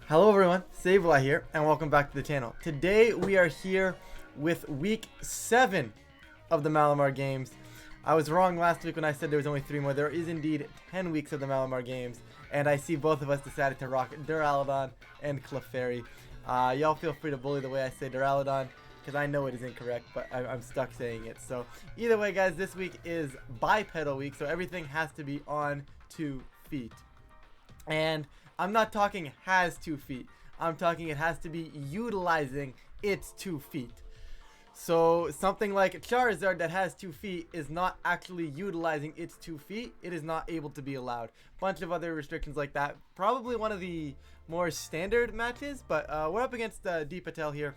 Hello everyone, Sableye here, and welcome back to the channel. Today we are here with week 7 of the Malamar Games. I was wrong last week when I said there was only 3 more. There is indeed 10 weeks of the Malamar Games, and I see both of us decided to rock Duraludon and Clefairy. Y'all feel free to bully the way I say Duraludon, because I know it is incorrect, but I'm stuck saying it. So either way guys, this week is bipedal week, so everything has to be on 2 feet. And I'm not talking has 2 feet. I'm talking it has to be utilizing its 2 feet. So something like Charizard that has 2 feet is not actually utilizing its 2 feet. It is not able to be allowed. Bunch of other restrictions like that. Probably one of the more standard matches, but we're up against DPatel here.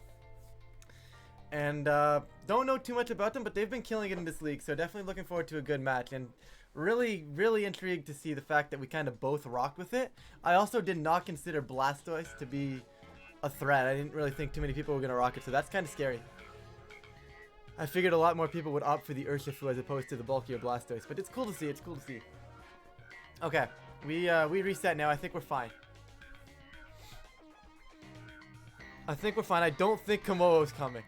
And don't know too much about them, but they've been killing it in this league. So definitely looking forward to a good match. And really intrigued to see the fact that we kind of both rocked with it. I also did not consider Blastoise to be a threat. I didn't really think too many people were going to rock it, so that's kind of scary. I figured a lot more people would opt for the Urshifu as opposed to the bulkier Blastoise, but it's cool to see. It's cool to see. Okay, we reset now. I think we're fine. I don't think Komodo's coming.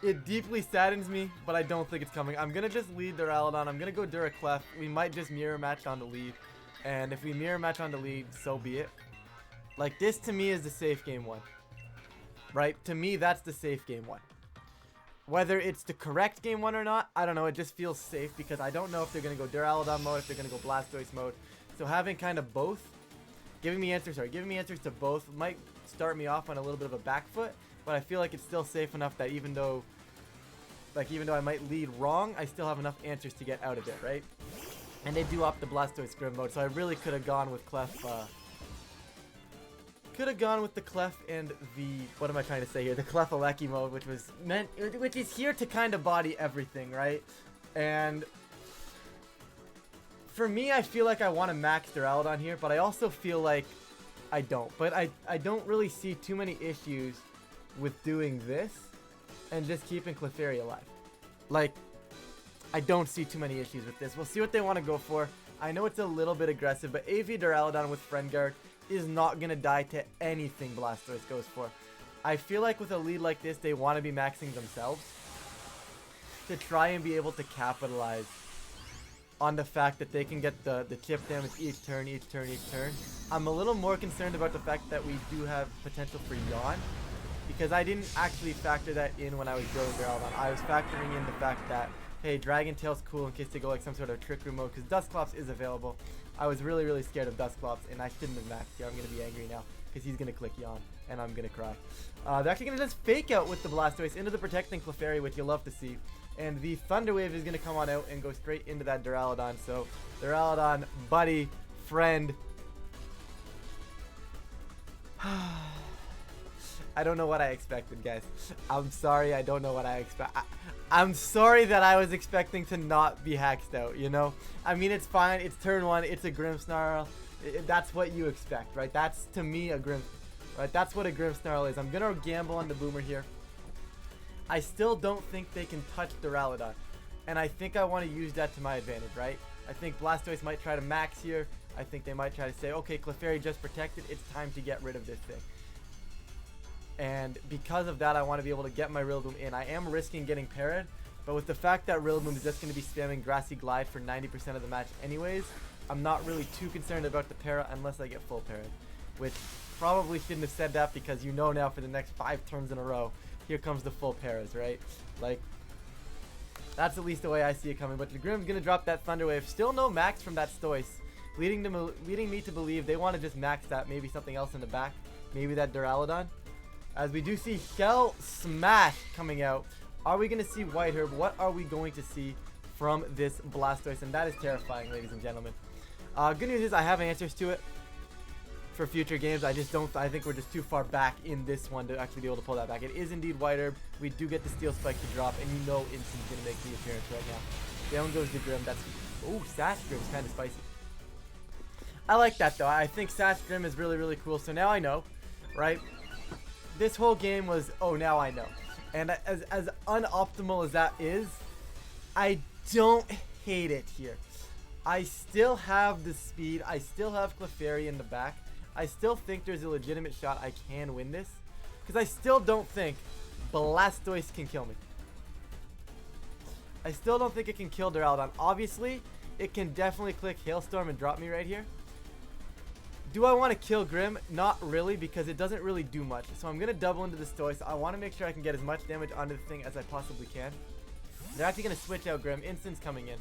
It deeply saddens me, but I don't think it's coming. I'm going to just lead Duraludon. I'm going to go Duraclef. We might just mirror match on the lead. And if we mirror match on the lead, so be it. Like, this to me is the safe game one. Right? To me, that's the safe game one. Whether it's the correct game one or not, I don't know. It just feels safe because I don't know if they're going to go Duraludon mode, if they're going to go Blastoise mode. So having kind of both, giving me answers to both might start me off on a little bit of a back foot. But I feel like it's still safe enough that even though I might lead wrong, I still have enough answers to get out of it, right? And they do opt the Blastoise Grim mode, so I really could have gone with Clef. Could have gone with the Clef and the, what am I trying to say here? The Clef whacky mode, which is here to kind of body everything, right? And for me, I feel like I want to max Duraludon here, but I also feel like I don't. But I don't really see too many issues with doing this and just keeping Clefairy alive. Like, I don't see too many issues with this. We'll see what they want to go for. I know it's a little bit aggressive, but AV Duraludon with Friend Guard is not going to die to anything Blastoise goes for. I feel like with a lead like this, they want to be maxing themselves to try and be able to capitalize on the fact that they can get the chip damage each turn. I'm a little more concerned about the fact that we do have potential for Yawn, because I didn't actually factor that in when I was building Duraludon. I was factoring in the fact that, hey, Dragon Tail's cool in case they go like some sort of Trick Room mode, because Dusclops is available. I was really scared of Dusclops, and I shouldn't have maxed here. I'm going to be angry now, because he's going to click Yawn, and I'm going to cry. They're actually going to just fake out with the Blastoise into the Protecting Clefairy, which you'll love to see. And the Thunder Wave is going to come on out and go straight into that Duraludon. So, Duraludon, buddy, friend. I don't know what I expected, guys. I'm sorry, I don't know what I expect. I'm sorry that I was expecting to not be hacked out, you know? I mean, it's fine. It's turn 1. It's a Grimmsnarl. That's what you expect, right? That's, to me, a right? That's what a Grimmsnarl is. I'm going to gamble on the Boomer here. I still don't think they can touch Duraludon. And I think I want to use that to my advantage, right? I think Blastoise might try to max here. I think they might try to say, okay, Clefairy just protected. It's time to get rid of this thing. And because of that, I want to be able to get my Rillaboom in. I am risking getting parried, but with the fact that Rillaboom is just going to be spamming Grassy Glide for 90% of the match anyways, I'm not really too concerned about the para unless I get full parried. Which probably shouldn't have said that, because you know now for the next 5 turns in a row, here comes the full paras, right? Like, that's at least the way I see it coming. But the Grimm's going to drop that Thunder Wave. Still no max from that Stoise, leading me to believe they want to just max that, maybe something else in the back. Maybe that Duraludon. As we do see Shell Smash coming out. Are we going to see White Herb? What are we going to see from this Blastoise? And that is terrifying, ladies and gentlemen. Good news is I have answers to it for future games. I think we're just too far back in this one to actually be able to pull that back. It is indeed White Herb. We do get the Steel Spike to drop, and you know Instin's going to make the appearance right now. Down goes the Grim. That's, oh, Sash Grim is kind of spicy. I like that, though. I think Sash Grim is really cool. So now I know, right? This whole game was, oh, now I know. And as unoptimal as that is, I don't hate it here. I still have the speed. I still have Clefairy in the back. I still think there's a legitimate shot I can win this. Because I still don't think Blastoise can kill me. I still don't think it can kill Duraludon. Obviously, it can definitely click Hailstorm and drop me right here. Do I want to kill Grim? Not really, because it doesn't really do much. So I'm going to double into the Stoise. I want to make sure I can get as much damage onto the thing as I possibly can. They're actually going to switch out Grim. Instin's coming in.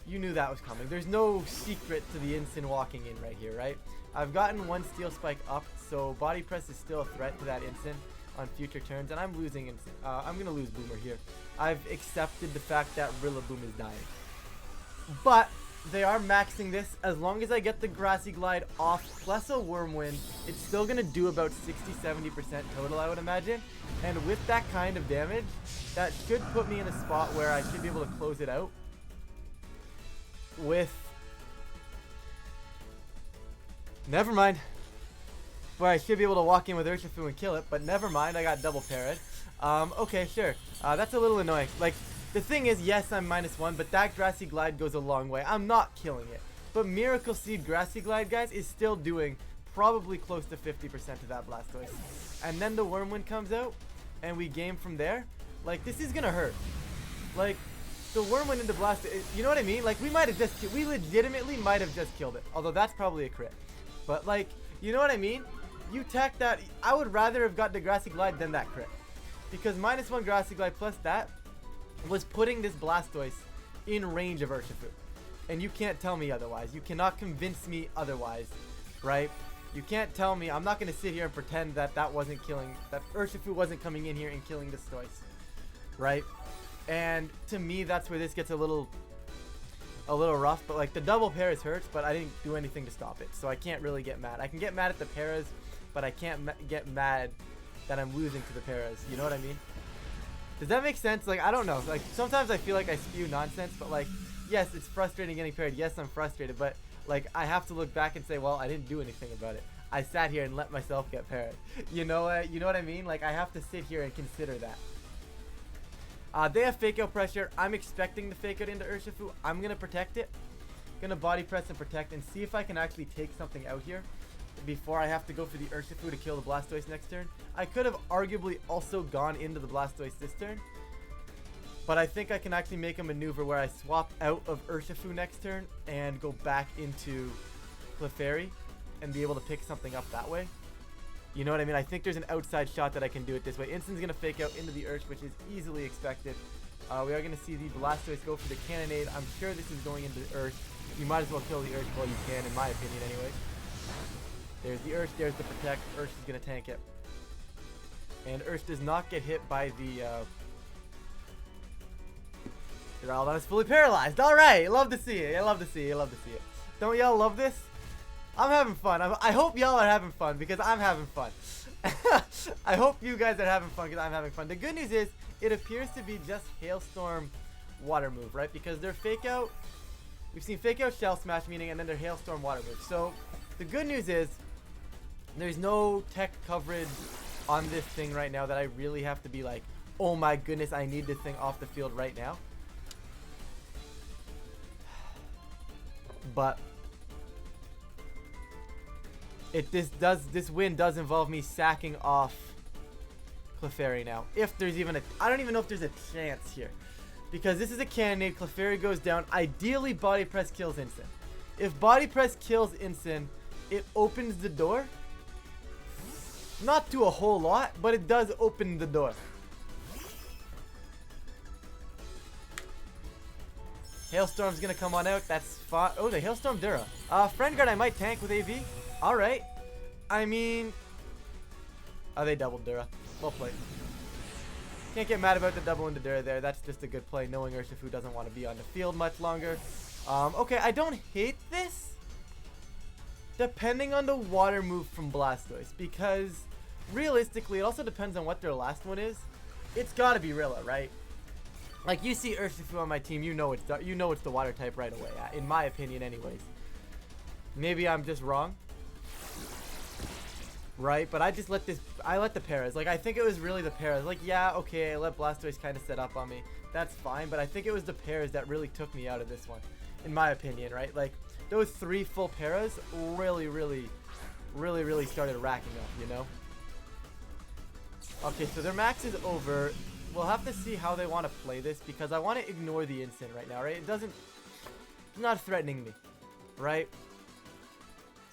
You knew that was coming. There's no secret to the Instant walking in right here, right? I've gotten one Steel Spike up, so Body Press is still a threat to that Instant on future turns, and I'm losing Instant. I'm going to lose Boomer here. I've accepted the fact that Rillaboom is dying. But they are maxing this. As long as I get the Grassy Glide off plus a Wormwind, it's still going to do about 60-70% total, I would imagine. And with that kind of damage, that should put me in a spot where I should be able to close it out with... Never mind. Where I should be able to walk in with Urshifu and kill it, but never mind, I got double parried. Okay, sure. That's a little annoying. Like, the thing is, yes, I'm -1, but that Grassy Glide goes a long way. I'm not killing it. But Miracle Seed Grassy Glide, guys, is still doing probably close to 50% to that Blastoise. And then the Wormwind comes out, and we game from there. Like, this is gonna hurt. Like, the Wormwind into Blastoise, you know what I mean? Like, we legitimately might have just killed it. Although that's probably a crit. But, like, you know what I mean? You tack that, I would rather have got the Grassy Glide than that crit. Because -1 Grassy Glide plus that was putting this Blastoise in range of Urshifu. And you can't tell me otherwise. You cannot convince me otherwise, right? You can't tell me. I'm not going to sit here and pretend that that Urshifu wasn't coming in here and killing this Stoise, right? And to me, that's where this gets a little rough. But like, the double paras hurts, but I didn't do anything to stop it. So I can't really get mad. I can get mad at the paras, but I can't get mad that I'm losing to the paras. You know what I mean? Does that make sense? Like, I don't know. Like, sometimes I feel like I spew nonsense, but like, yes, it's frustrating getting parried. Yes, I'm frustrated, but like, I have to look back and say, well, I didn't do anything about it. I sat here and let myself get parried. You know what I mean? Like, I have to sit here and consider that. They have Fake Out Pressure. I'm expecting the Fake Out into Urshifu. I'm going to protect it. Gonna Body Press and protect and see if I can actually take something out here before I have to go for the Urshifu to kill the Blastoise next turn. I could have arguably also gone into the Blastoise this turn, but I think I can actually make a maneuver where I swap out of Urshifu next turn and go back into Clefairy and be able to pick something up that way. You know what I mean? I think there's an outside shot that I can do it this way. Instant's going to Fake Out into the Ursh, which is easily expected. We are going to see the Blastoise go for the Cannonade. I'm sure this is going into the Ursh. You might as well kill the Ursh while you can, in my opinion anyway. There's the Ursh, there's the Protect. Ursh is going to tank it. And Ursh does not get hit by the... Duraludon is fully paralyzed. Alright, love to see it. I love to see it. I love to see it. Don't y'all love this? I'm having fun. I hope y'all are having fun because I'm having fun. I hope you guys are having fun because I'm having fun. The good news is it appears to be just Hailstorm Water move, right? Because their Fake Out, we've seen Fake Out Shell Smash meaning and then their Hailstorm Water move. So the good news is there's no tech coverage on this thing right now that I really have to be like, oh my goodness, I need this thing off the field right now. But this win does involve me sacking off Clefairy now. If there's even a, I don't even know if there's a chance here. Because this is a Cannonade, Clefairy goes down. Ideally, Body Press kills Instant. If Body Press kills Instant, it opens the door. Not to a whole lot, but it does open the door. Hailstorm's gonna come on out. That's fine. Oh, the Hailstorm Dura. Friend Guard I might tank with AV. Alright. I mean... Oh, they doubled Dura. Well played. Can't get mad about the double into Dura there. That's just a good play, knowing Urshifu doesn't want to be on the field much longer. Okay, I don't hate this. Depending on the water move from Blastoise. Because, realistically, it also depends on what their last one is. It's gotta be Rilla, right? Like, you see Urshifu on my team, you know it's the water type right away, in my opinion anyways. Maybe I'm just wrong. Right, but I let the paras. Like, I think it was really the paras. Like, yeah, okay, I let Blastoise kind of set up on me. That's fine, but I think it was the paras that really took me out of this one, in my opinion, right? Like, those 3 full paras really, really really started racking up, you know? Okay, so their max is over. We'll have to see how they want to play this because I want to ignore the instant right now, right? It's not threatening me, right?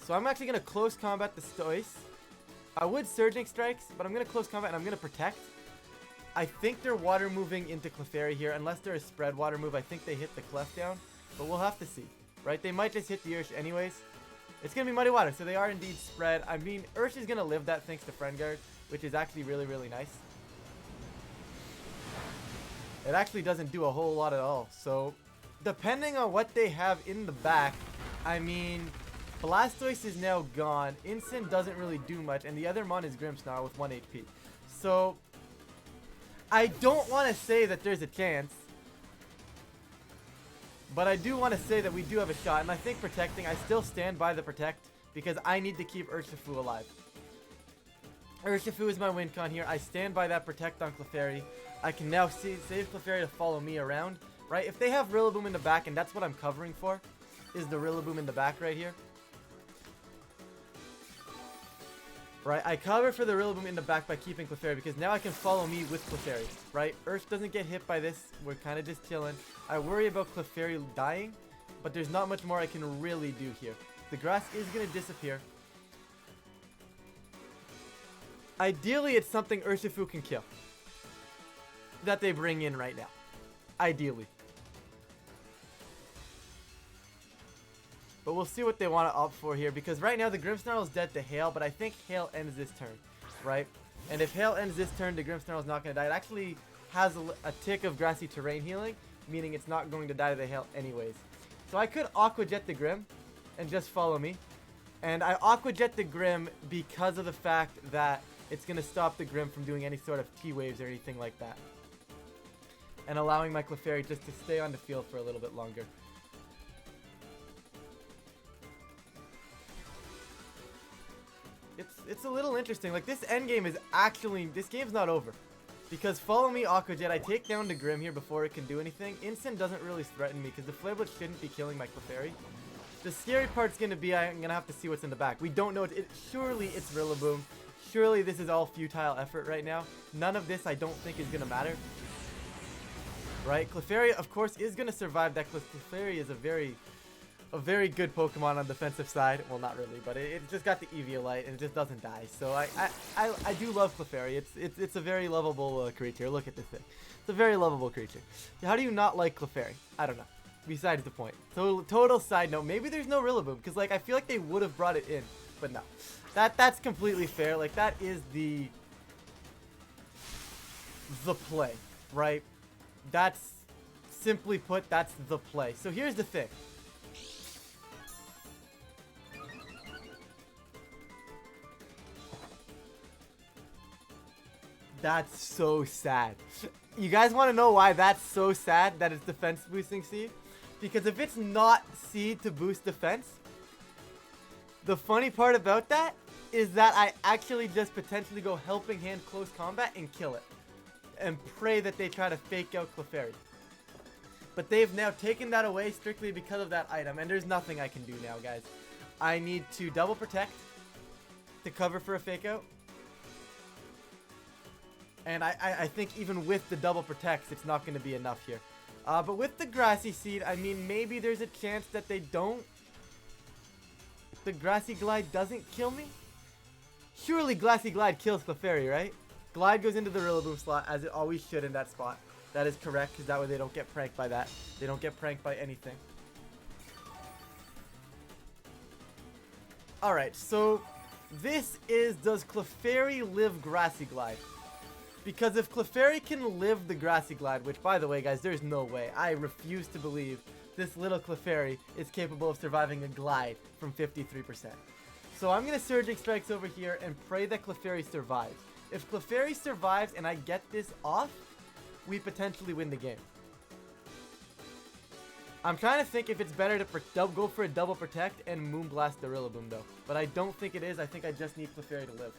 So I'm actually going to close combat the Stoice. I would Surging Strikes, but I'm going to close combat and I'm going to protect. I think they're water moving into Clefairy here. Unless they're a spread water move, I think they hit the Clef down. But we'll have to see, right? They might just hit the Ursh anyways. It's going to be Muddy Water, so they are indeed spread. I mean, Ursh is going to live that thanks to Friend Guard, which is actually really nice. It actually doesn't do a whole lot at all. So, depending on what they have in the back, I mean, Blastoise is now gone. Instant doesn't really do much, and the other Mon is Grimmsnarl with 1 HP. So, I don't want to say that there's a chance, but I do want to say that we do have a shot, and I think protecting, I still stand by the protect, because I need to keep Urshifu alive. Urshifu is my win con here. I stand by that protect on Clefairy. I can now save Clefairy to follow me around, right? If they have Rillaboom in the back, and that's what I'm covering for, is the Rillaboom in the back right here. Right, I cover for the Rillaboom in the back by keeping Clefairy because now I can follow me with Clefairy, right? Ursh doesn't get hit by this. We're kind of just chilling. I worry about Clefairy dying, but there's not much more I can really do here. The grass is going to disappear. Ideally, it's something Urshifu can kill that they bring in right now. Ideally. But we'll see what they want to opt for here, because right now the Grimmsnarl is dead to Hail, but I think Hail ends this turn, right? And if Hail ends this turn, the Grimmsnarl is not going to die. It actually has a tick of Grassy Terrain healing, meaning it's not going to die to the Hail anyways. So I could Aqua Jet the Grimm and just follow me. And I Aqua Jet the Grimm because of the fact that it's going to stop the Grimm from doing any sort of T-Waves or anything like that. And allowing my Clefairy just to stay on the field for a little bit longer. It's a little interesting. Like, this endgame is actually... This game's not over. Because follow me, Aqua Jet. I take down the Grimm here before it can do anything. Instant doesn't really threaten me because the Flablet shouldn't be killing my Clefairy. The scary part's going to be I'm going to have to see what's in the back. We don't know. Surely it's Rillaboom. Surely this is all futile effort right now. None of this I don't think is going to matter. Right? Clefairy, of course, is going to survive that. Clefairy is a very good Pokemon on the defensive side. Well, not really, but it just got the Eviolite and it just doesn't die. So I do love Clefairy. It's a very lovable creature. Look at this thing. It's a very lovable creature. How do you not like Clefairy? I don't know. Besides the point. Total side note. Maybe there's no Rillaboom because like I feel like they would have brought it in, but no. That's completely fair. Like that is the play, right? That's simply put. That's the play. So here's the thing. That's so sad. You guys want to know why that's so sad that it's defense boosting seed? Because if it's not seed to boost defense, the funny part about that is that I actually just potentially go helping hand close combat and kill it. And pray that they try to fake out Clefairy. But they've now taken that away strictly because of that item. And there's nothing I can do now, guys. I need to double protect to cover for a fake out. And I think even with the double protects, it's not going to be enough here. But with the Grassy Seed, I mean, maybe there's a chance that they don't. The Grassy Glide doesn't kill me? Surely Grassy Glide kills Clefairy, right? Glide goes into the Rillaboom slot, as it always should in that spot. That is correct, because that way they don't get pranked by that. They don't get pranked by anything. Alright, so this is, does Clefairy live Grassy Glide? Because if Clefairy can live the Grassy Glide, which by the way guys, there's no way. I refuse to believe this little Clefairy is capable of surviving a Glide from 53%. So I'm going to Surging Strikes over here and pray that Clefairy survives. If Clefairy survives and I get this off, we potentially win the game. I'm trying to think if it's better to go for a double protect and Moonblast the Rillaboom though. But I don't think it is. I think I just need Clefairy to live.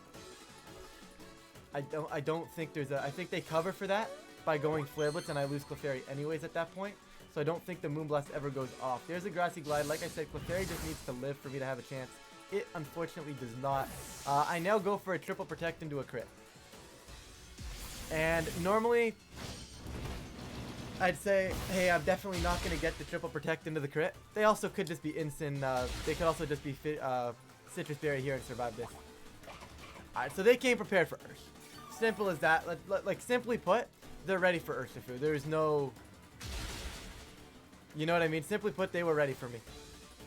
I don't think there's a... I think they cover for that by going Flablets and I lose Clefairy anyways at that point. So I don't think the Moonblast ever goes off. There's a Grassy Glide. Like I said, Clefairy just needs to live for me to have a chance it unfortunately does not. I now go for a triple protect into a crit. And normally, I'd say, hey, I'm definitely not going to get the triple protect into the crit. They also could just be instant. They could also just be Citrus Berry here and survive this. Alright, so they came prepared for Ursh. Simple as that. Like, simply put, they're ready for Urshifu. There's no... You know what I mean? Simply put, they were ready for me.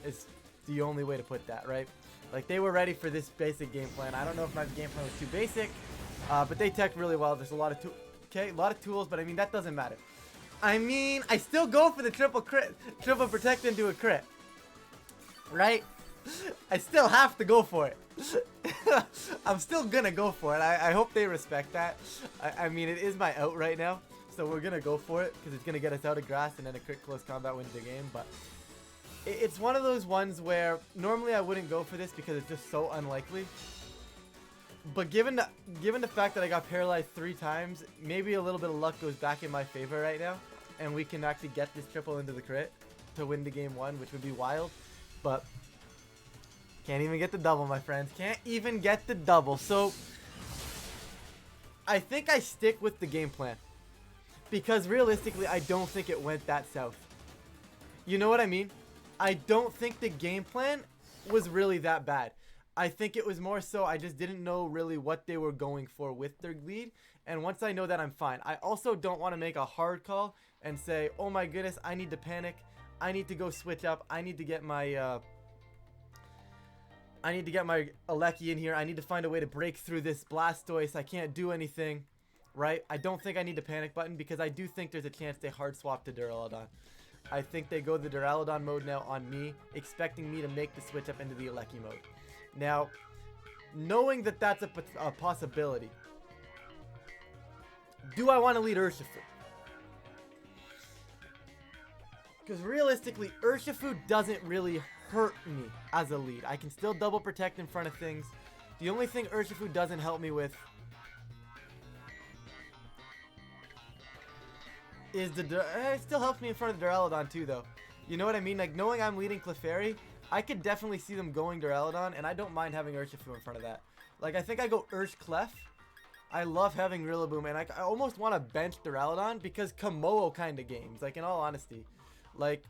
It's the only way to put that, right? Like, they were ready for this basic game plan. I don't know if my game plan was too basic, but they teched really well. There's a lot of tools, but I mean, that doesn't matter. I mean, I still go for the triple protect into a crit, right? I still have to go for it. I'm still gonna go for it. I hope they respect that. I mean, it is my out right now, so we're gonna go for it because it's gonna get us out of grass and then a crit close combat wins the game. But it's one of those ones where normally I wouldn't go for this because it's just so unlikely. But given the fact that I got paralyzed 3 times, maybe a little bit of luck goes back in my favor right now, and we can actually get this triple into the crit to win the game 1, which would be wild. But can't even get the double, my friends. Can't even get the double. So I think I stick with the game plan because realistically, I don't think it went that south. You know what I mean? I don't think the game plan was really that bad. I think it was more so I just didn't know really what they were going for with their lead. And once I know that, I'm fine. I also don't want to make a hard call and say, oh my goodness, I need to panic. I need to go switch up. I need to get my Whacky in here. I need to find a way to break through this Blastoise. I can't do anything, right? I don't think I need the panic button because I do think there's a chance they hard swap to Duraludon. I think they go the Duraludon mode now on me, expecting me to make the switch up into the Whacky mode. Now, knowing that that's a possibility, do I want to lead Urshifu? Because realistically, Urshifu doesn't really hurt me as a lead. I can still double protect in front of things. The only thing Urshifu doesn't help me with is it still helps me in front of Duraludon too, though. You know what I mean? Like, knowing I'm leading Clefairy, I could definitely see them going Duraludon, and I don't mind having Urshifu in front of that. Like, I think I go Ursh Clef. I love having Rillaboom, and I almost want to bench Duraludon because Komodo kind of games, like, in all honesty. Like,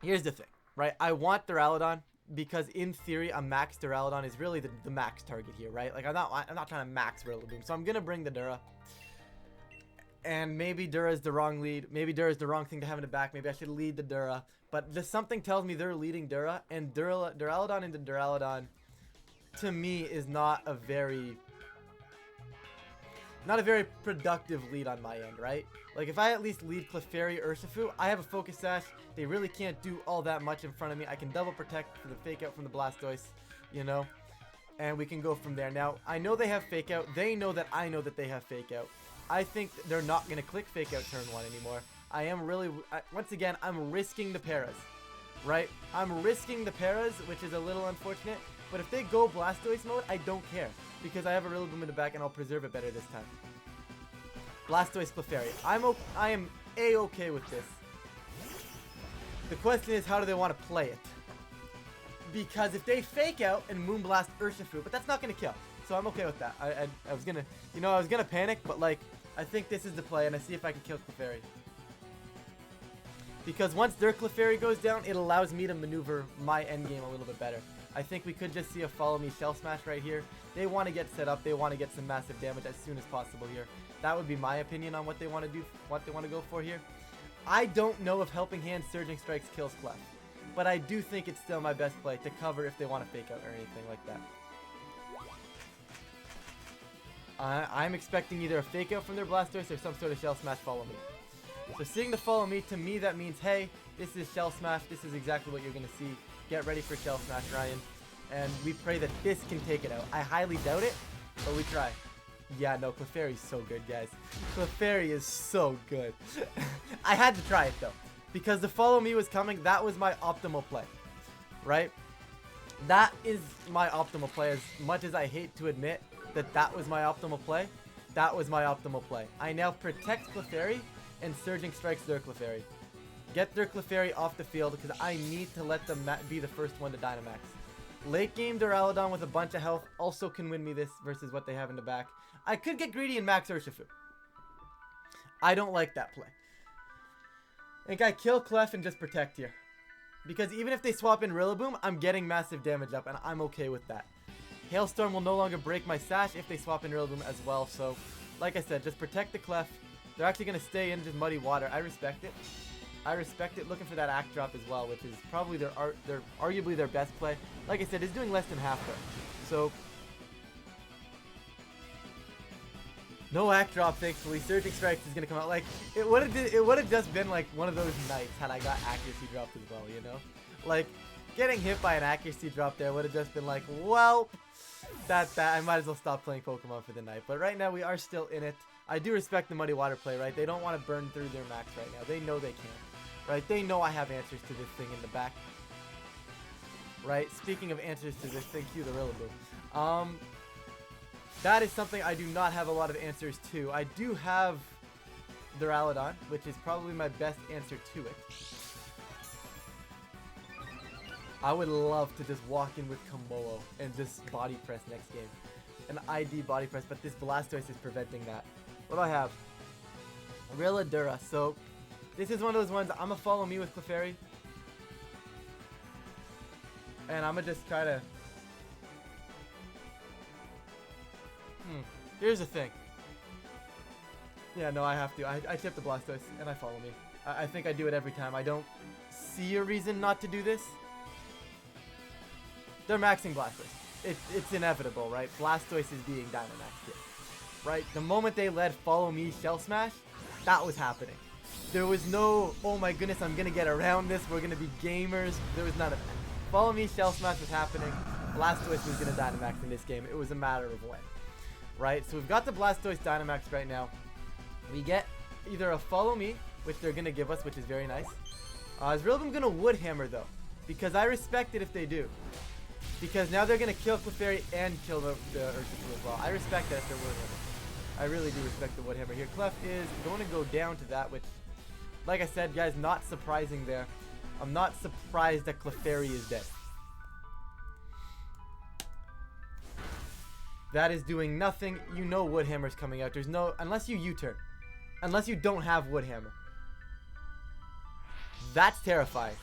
here's the thing, right? I want Duraludon because, in theory, a max Duraludon is really the max target here, right? Like, I'm not trying to max Rillaboom, so I'm going to bring the Dura. And maybe Dura is the wrong lead. Maybe Dura is the wrong thing to have in the back. Maybe I should lead the Dura. But something tells me they're leading Dura. And Duraludon into Duraludon, to me, is not a very productive lead on my end, right? Like, if I at least lead Clefairy, Urshifu, I have a Focus Sash. They really can't do all that much in front of me. I can double protect for the Fake Out from the Blastoise, you know? And we can go from there. Now, I know they have Fake Out. They know that I know that they have Fake Out. I think they're not going to click Fake Out turn 1 anymore. I am really, once again, I'm risking the Paras, right? I'm risking the Paras, which is a little unfortunate. But if they go Blastoise mode, I don't care. Because I have a Rillaboom in the back and I'll preserve it better this time. Blastoise Clefairy. I am A-okay with this. The question is, how do they want to play it? Because if they Fake Out and Moonblast Urshifu, but that's not going to kill. So I'm okay with that. I was gonna, I was gonna panic, but like, I think this is the play, and I see if I can kill Clefairy. Because once their Clefairy goes down, it allows me to maneuver my endgame a little bit better. I think we could just see a Follow Me Shell Smash right here. They want to get set up. They want to get some massive damage as soon as possible here. That would be my opinion on what they want to do, what they want to go for here. I don't know if Helping Hand Surging Strikes kills Clef, but I do think it's still my best play to cover if they want to Fake Out or anything like that. I'm expecting either a Fake Out from their Blastoise or some sort of Shell Smash Follow Me. So seeing the Follow Me, to me that means, hey, this is Shell Smash, this is exactly what you're going to see. Get ready for Shell Smash, Ryan. And we pray that this can take it out. I highly doubt it, but we try. Yeah, no, Clefairy's so good, guys. Clefairy is so good. I had to try it, though. Because the Follow Me was coming, that was my optimal play. Right? That is my optimal play, as much as I hate to admit that was my optimal play. That was my optimal play. I now protect Clefairy and Surging Strikes their Clefairy. Get their Clefairy off the field because I need to let them be the first one to Dynamax. Late game Duraludon with a bunch of health also can win me this versus what they have in the back. I could get greedy and max Urshifu. I don't like that play. I think I kill Clef and just protect here. Because even if they swap in Rillaboom, I'm getting massive damage up and I'm okay with that. Hailstorm will no longer break my sash if they swap in Rillaboom as well. So, like I said, just protect the Clef. They're actually going to stay in just Muddy Water. I respect it. I respect it. Looking for that Act Drop as well, which is probably their arguably their best play. Like I said, it's doing less than half though. So, no Act Drop, thankfully. Surging Strikes is going to come out. Like, it would have just been like one of those nights had I got Accuracy Dropped as well, you know? Like, getting hit by an Accuracy Drop there would have just been like, well, that I might as well stop playing Pokemon for the night. But right now, we are still in it. I do respect the Muddy Water play, right? They don't want to burn through their max right now. They know they can, right? They know I have answers to this thing in the back, right? Speaking of answers to this thing, cue the Rillaboom. That is something I do not have a lot of answers to. I do have Duraludon, which is probably my best answer to it. I would love to just walk in with Komodo and just body press next game. An ID body press, but this Blastoise is preventing that. What do I have? Rilladura. So, this is one of those ones, I'm going to follow me with Clefairy. And I'm going to just try to... Here's the thing. Yeah, no, I have to. I tip the Blastoise, and I follow me. I think I do it every time. I don't see a reason not to do this. They're maxing Blastoise. It's inevitable, right? Blastoise is being Dynamaxed here. Right? The moment they led Follow Me Shell Smash, that was happening. There was no, oh my goodness, I'm going to get around this. We're going to be gamers. There was none of that. Follow Me Shell Smash was happening. Blastoise was going to Dynamax in this game. It was a matter of when. Right? So we've got the Blastoise Dynamax right now. We get either a Follow Me, which they're going to give us, which is very nice. Is Rillaboom going to Wood Hammer, though? Because I respect it if they do. Because now they're going to kill Clefairy and kill the Urshifu as well. I respect that if they're Wood Hammer. I really do respect the Wood Hammer here. Clef is going to go down to that, which, like I said, guys, not surprising there. I'm not surprised that Clefairy is dead. That is doing nothing. You know Wood Hammer's coming out. There's no... Unless you U-turn. Unless you don't have Wood Hammer. That's terrifying.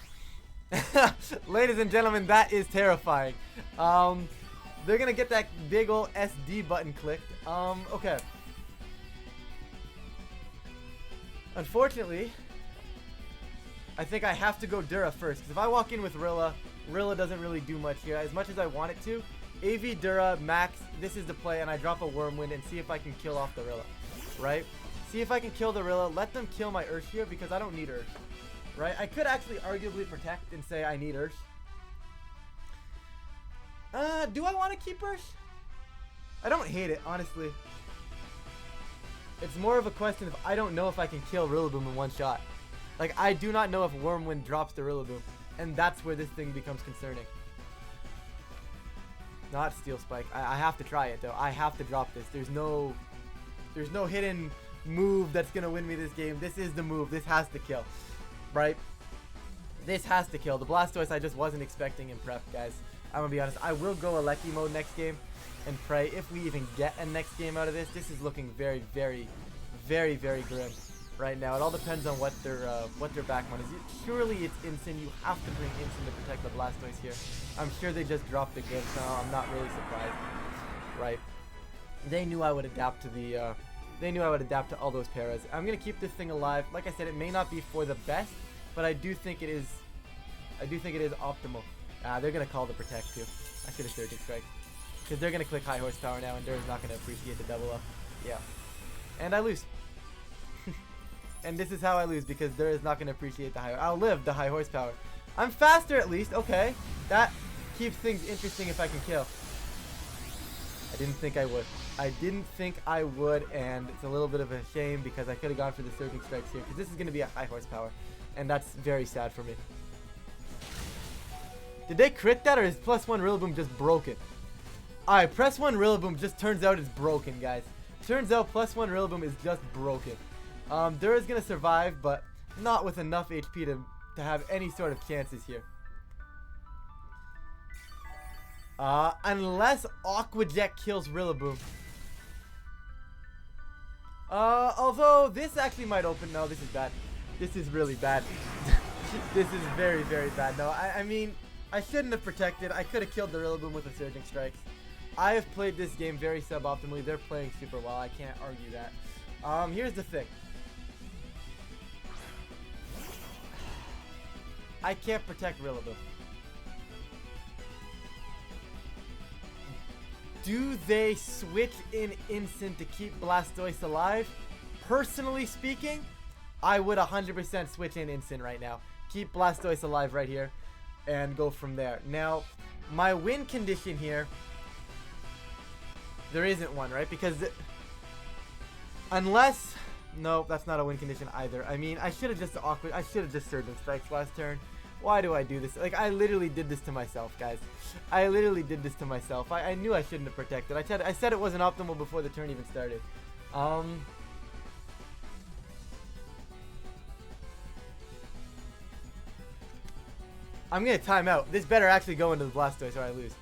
Ladies and gentlemen, that is terrifying. They're going to get that big old SD button clicked. Okay. Unfortunately, I think I have to go Dura first. Because if I walk in with Rilla doesn't really do much here. As much as I want it to. AV Dura, Max, this is the play, and I drop a Wormwind and see if I can kill off the Rilla, right? See if I can kill the Rilla, let them kill my Ursh here because I don't need Ursh, right? I could actually arguably protect and say I need Ursh. Do I want to keep Ursh? I don't hate it, honestly. It's more of a question of I don't know if I can kill Rillaboom in one shot. Like, I do not know if Wormwind drops the Rillaboom, and that's where this thing becomes concerning. Not Steel Spike. I have to try it though. I have to drop this. There's no hidden move that's gonna win me this game. This is the move. This has to kill, right? This has to kill. The Blastoise I just wasn't expecting in prep, guys. I'm gonna be honest. I will go Alecki mode next game and pray if we even get a next game out of this. This is looking very, very, very, very grim right now. It all depends on what their backmon is. Surely it's Incin. You have to bring Incin to protect the Blastoise here. I'm sure they just dropped the game, so I'm not really surprised. Right? They knew I would adapt to the. They knew I would adapt to all those paras. I'm gonna keep this thing alive. Like I said, it may not be for the best, but I do think it is. I do think it is optimal. They're gonna call the protect too. I should have Surging Strike because they're gonna click high horsepower now, and Dur's not gonna appreciate the double up. Yeah, and I lose. And this is how I lose because Dur is not gonna appreciate the high. I'll live the high horsepower. I'm faster at least. Okay, that keeps things interesting if I can kill. I didn't think I would. I didn't think I would, and it's a little bit of a shame because I could have gone for the Surging Strikes here because this is going to be a high horsepower, and that's very sad for me. Did they crit that, or is +1 Rillaboom just broken? Alright, +1 Rillaboom just turns out is broken, guys. Turns out +1 Rillaboom is just broken. Dur is going to survive, but not with enough HP to have any sort of chances here. Unless Aqua Jet kills Rillaboom. Although this actually might open. No, this is bad. This is really bad. This is very, very bad. No, I mean, I shouldn't have protected. I could have killed the Rillaboom with the Surging Strikes. I have played this game very suboptimally. They're playing super well. I can't argue that. Here's the thing. I can't protect Rillaboom. Do they switch in instant to keep Blastoise alive? Personally speaking, I would 100% switch in instant right now. Keep Blastoise alive right here and go from there. Now, my win condition here, there isn't one, right? Because unless, no, that's not a win condition either. I mean, I should have just Surging Strikes last turn. Why do I do this? Like, I literally did this to myself, guys. I literally did this to myself. I knew I shouldn't have protected. I said it wasn't optimal before the turn even started. I'm gonna time out. This better actually go into the Blastoise or I lose.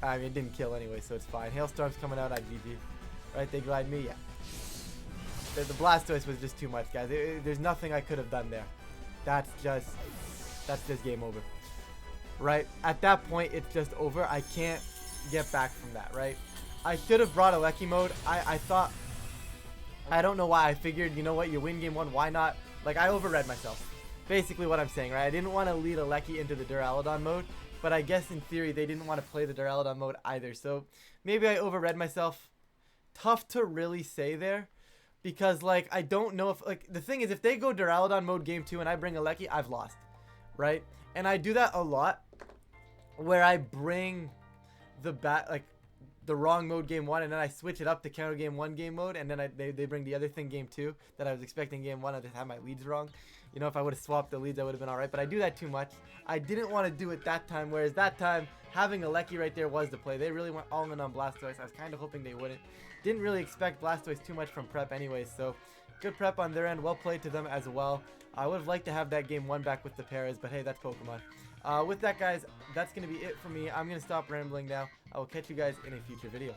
I mean, it didn't kill anyway, so it's fine. Hailstorm's coming out, I GG. Right, they glide me, yeah. The Blastoise was just too much, guys. There's nothing I could have done there. That's just game over. Right? At that point, it's just over. I can't get back from that, right? I should have brought a Lecky mode. I thought, I don't know why. I figured, you know what, you win game one, why not? Like, I overread myself. Basically what I'm saying, right? I didn't want to lead a Lecky into the Duraludon mode, but I guess in theory they didn't want to play the Duraludon mode either. So maybe I overread myself. Tough to really say there. Because, like, I don't know if, like, the thing is, if they go Duraludon mode game 2 and I bring a Lecky, I've lost, right? And I do that a lot, where I bring the wrong mode game 1, and then I switch it up to counter game 1 game mode, and then they bring the other thing game 2 that I was expecting game 1. I just have my leads wrong. You know, if I would have swapped the leads, I would have been alright, but I do that too much. I didn't want to do it that time, whereas that time, having a Lecky right there was the play. They really went all in on Blastoise. I was kind of hoping they wouldn't. Didn't really expect Blastoise too much from prep anyways, so good prep on their end. Well played to them as well. I would have liked to have that game 1 back with the Paras, but hey, that's Pokemon. With that, guys, that's going to be it for me. I'm going to stop rambling now. I will catch you guys in a future video.